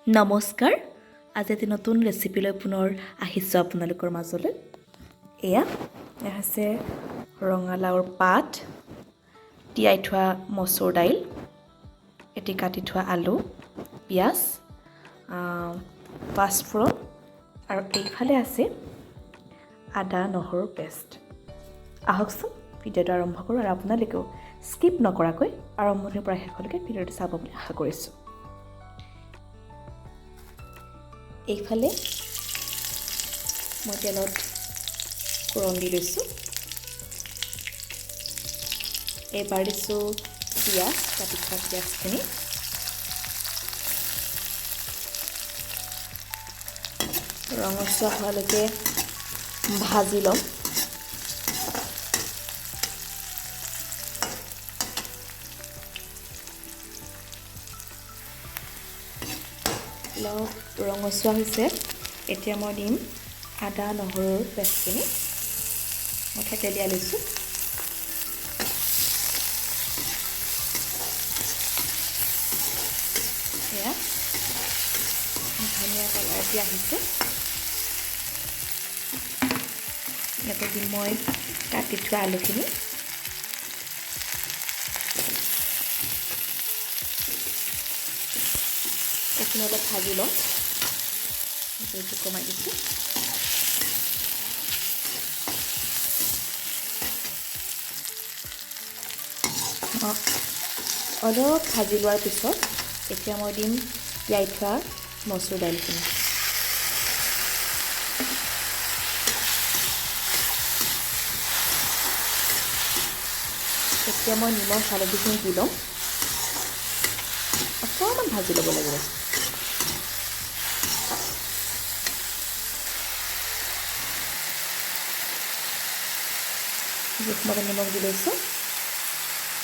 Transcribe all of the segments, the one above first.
নমস্কাৰ। আজি এটি নতুন ৰেচিপিলৈ পুনৰ আহিছোঁ আপোনালোকৰ মাজলৈ। এয়া হৈছে ৰঙালাওৰ পাত, তিয়াই থোৱা মচুৰ দাইল, এটি কাটি থোৱা আলু, পিঁয়াজ, পাঁচফোৰণ আৰু এইফালে আছে আদা নহৰুৰ পেষ্ট। আহকচোন ভিডিঅ'টো আৰম্ভ কৰোঁ আৰু আপোনালোকেও স্কিপ নকৰাকৈ আৰম্ভণিৰ পৰা শেষলৈকে ভিডিঅ'টো চাব বুলি আশা কৰিছোঁ। এইফালে মই তেলত ফোৰণ দি লৈছোঁ। এইবাৰ দিছোঁ পিঁয়াজ, কাটি থোৱা পিঁয়াজখিনি। ৰঙচুৱা হোৱালৈকে ভাজি ল'ম। অলপ ৰঙচুৱা হৈছে, এতিয়া মই দিম আদা নহৰুৰ পেষ্টখিনি। মই থেতেলিয়াই লৈছোঁ। এয়া ধুনীয়া কালাৰ এটি আহিছে। ইয়াতে দিম মই কাটি থোৱা আলুখিনি। এইখিনি অলপ ভাজি লওঁ। জুইটো কমাই দিছোঁ। অলপ ভাজি লোৱাৰ পিছত এতিয়া মই দিম তিয়াই থোৱা মচুৰ দাইলখিনি। এতিয়া মই নিমখ হালধিখিনি দি ল'ম। অকণমান ভাজি ল'ব লাগিব। জোখমতে নিমখ দি লৈছোঁ।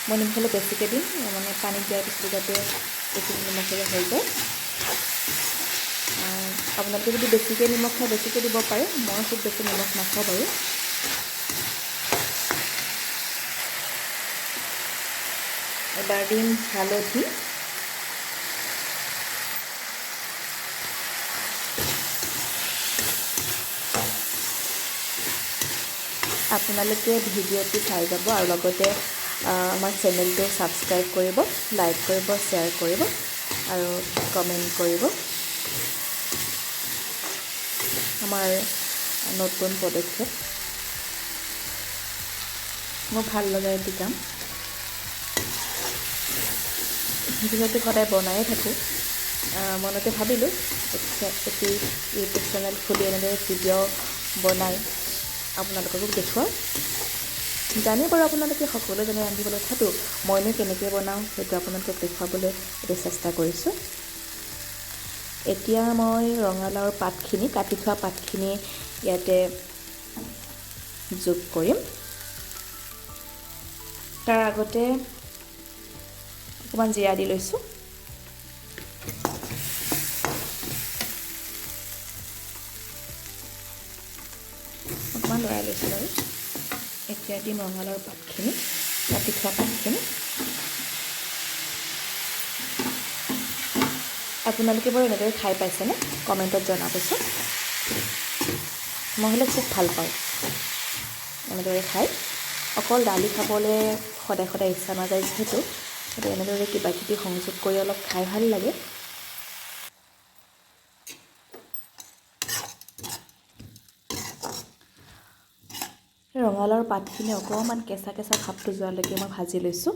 মই নিমখ অলপ বেছিকৈ দিম, মানে পানীত দিয়াৰ পিছত যাতে এইখিনি নিমখেৰে হৈ যায়। আপোনালোকে যদি বেছিকৈ নিমখ খায় বেছিকৈ দিব পাৰে। মই খুব বেছি নিমখ নাখাওঁ বাৰু। এবাৰ দিম হালধি, আপোনালোকে ভিডিঅ'টো চাই যাব আৰু লগতে আমাৰ চেনেলটো ছাবস্ক্ৰাইব কৰিব, লাইক কৰিব, শ্বেয়াৰ কৰিব আৰু কমেণ্ট কৰিব। আমাৰ নতুন পদক্ষেপ, মোৰ ভাল লগা এটি কাম। যিহেতু সদায় বনায়ে থাকোঁ, মনতে ভাবিলোঁ এটি ইউটিউব চেনেল খুলি এনেদৰে ভিডিঅ' বনাই আপোনালোককো দেখুৱাওঁ। জানে বাৰু আপোনালোকে সকলোৱে জানে ৰান্ধিবলৈ, তথাপিও মইনো কেনেকৈ বনাওঁ সেইটো আপোনালোকক দেখুৱাবলৈ এটি চেষ্টা কৰিছোঁ। এতিয়া মই ৰঙালাওৰ পাতখিনি, কাটি থোৱা পাতখিনি ইয়াতে যোগ কৰিম। তাৰ আগতে অকণমান জিৰা দি লৈছোঁ। অকণমান লৰাই লৈছোঁ বাৰু। এতিয়া দিম ৰঙালাওৰ পাতখিনি, কাটি থোৱা পাতখিনি। আপোনালোকে বাৰু এনেদৰে খাই পাইছেনে? কমেণ্টত জনাবচোন। মই হ'লে খুব ভাল পাওঁ এনেদৰে খাই। অকল দালি খাবলৈ সদায় সদায় ইচ্ছা নাযায় যিহেতু, গতিকে এনেদৰে কিবা কিবি সংযোগ কৰি অলপ খাই ভাল লাগে। ৰঙালাওৰ পাতখিনি অকণমান কেঁচা কেঁচা ভাপটো যোৱালৈকে মই ভাজি লৈছোঁ।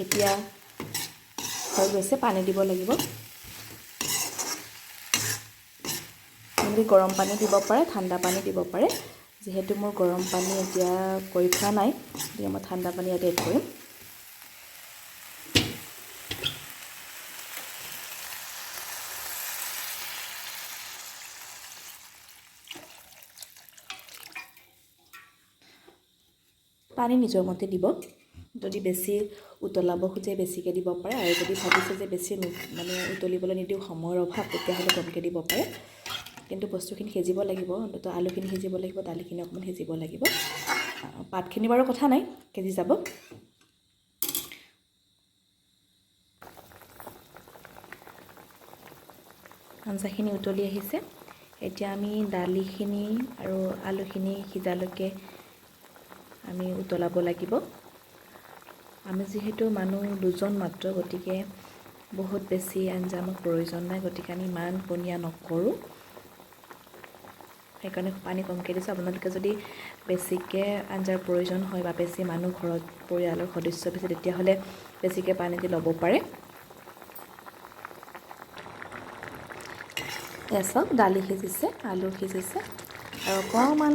এতিয়া হৈ গৈছে, পানী দিব লাগিব। আপুনি গৰম পানী দিব পাৰে, ঠাণ্ডা পানী দিব পাৰে। যিহেতু মোৰ গৰম পানী এতিয়া কৰি থোৱা নাই, গতিকে মই ঠাণ্ডা পানী ইয়াত এড কৰিম। পানী নিজৰ মতে দিব। যদি বেছি উতলাব খোজে বেছিকৈ দিব পাৰে, আৰু যদি ভাবিছে যে বেছি মানে উতলিবলৈ নিদিওঁ সময়ৰ অভাৱ, তেতিয়াহ'লে কমকৈ দিব পাৰে। কিন্তু বস্তুখিনি সিজিব লাগিব, তো আলুখিনি সিজিব লাগিব, দালিখিনি অকণমান সিজিব লাগিব। পাতখিনি বাৰু কথা নাই, সিজি যাব। আঞ্জাখিনি উতলি আহিছে। এতিয়া আমি দালিখিনি আৰু আলুখিনি সিজালৈকে আমি উতলাব লাগিব। আমি যিহেতু মানুহ 2জন মাত্ৰ, গতিকে বহুত বেছি আঞ্জা আমাক প্ৰয়োজন নাই, গতিকে আমি ইমান পনীয়া নকৰোঁ। সেইকাৰণে পানী কমকৈ দিছোঁ। আপোনালোকে যদি বেছিকৈ আঞ্জাৰ প্ৰয়োজন হয় বা বেছি মানুহ ঘৰত পৰিয়ালৰ সদস্য বেছি, তেতিয়াহ'লে বেছিকৈ পানী দি ল'ব পাৰে। এয়া চাওক, দালি সিজিছে, আলু সিজিছে, আৰু অকণমান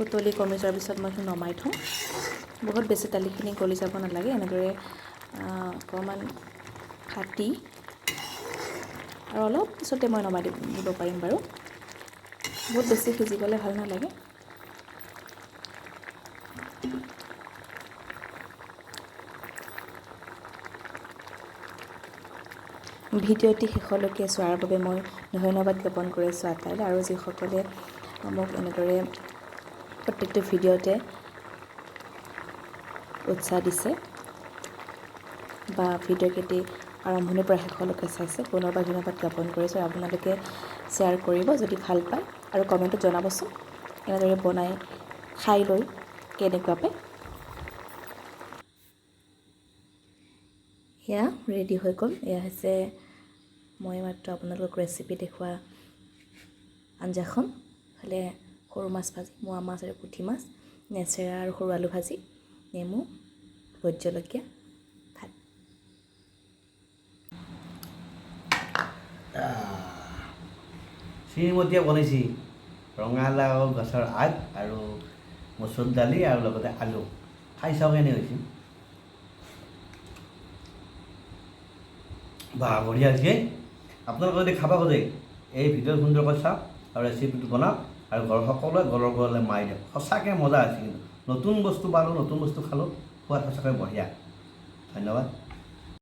উতলি কমি যোৱাৰ পিছত মই সেইখিনি নমাই থওঁ। বহুত বেছি দালিখিনি গলি যাব নালাগে, এনেদৰে অকণমান ফাটি আৰু অলপ পিছতে মই নমাই দিব পাৰিম বাৰু। বহুত বেছি সিজি গ'লে ভাল নালাগে। ভিডিঅ'টি শেষলৈকে চোৱাৰ বাবে মই ধন্যবাদ জ্ঞাপন কৰিছোঁ আটাইলৈ, আৰু যিসকলে মোক এনেদৰে প্ৰত্যেকটো ভিডিঅ'তে উৎসাহ দিছে বা ভিডিঅ'কেইটি আৰম্ভণিৰ পৰা শেষলৈকে চাইছে, পুনৰবাৰ ধন্যবাদ জ্ঞাপন কৰিছোঁ। আপোনালোকে শ্বেয়াৰ কৰিব যদি ভাল পায়, আৰু কমেণ্টত জনাবচোন এনেদৰে বনাই খাই লৈ কেনেকুৱা পায়। এয়া ৰেডি হৈ গ'ল। এয়া হৈছে মই মাত্ৰ আপোনালোকক ৰেচিপি দেখুওৱা আঞ্জাখন। ইফালে সৰু মাছ ভাজি, মোৱা মাছ আৰু পুঠি মাছ, নেচেৰা আৰু সৰু আলু ভাজি, নেমু, ভোট জলকীয়া, ভাত। শ্ৰীমতীয়ে বনাইছে ৰঙালাও গছৰ আগ আৰু মচুৰ দালি আৰু লগতে আলু। খাই চাওঁ কেনে হৈছে। বা বঢ়িয়া হৈছে। আপোনালোকে যদি খাব খোজে এই ভিডিঅ' সুন্দৰকৈ চাওক আৰু ৰেচিপিটো বনাওক, আৰু ঘৰৰ সকলোৱে ঘৰলৈ মাৰি দিয়ক। সঁচাকৈ মজা হৈছে। কিন্তু নতুন বস্তু পালোঁ, নতুন বস্তু খালোঁ, সোৱাদ সঁচাকৈ বঢ়িয়া। ধন্যবাদ।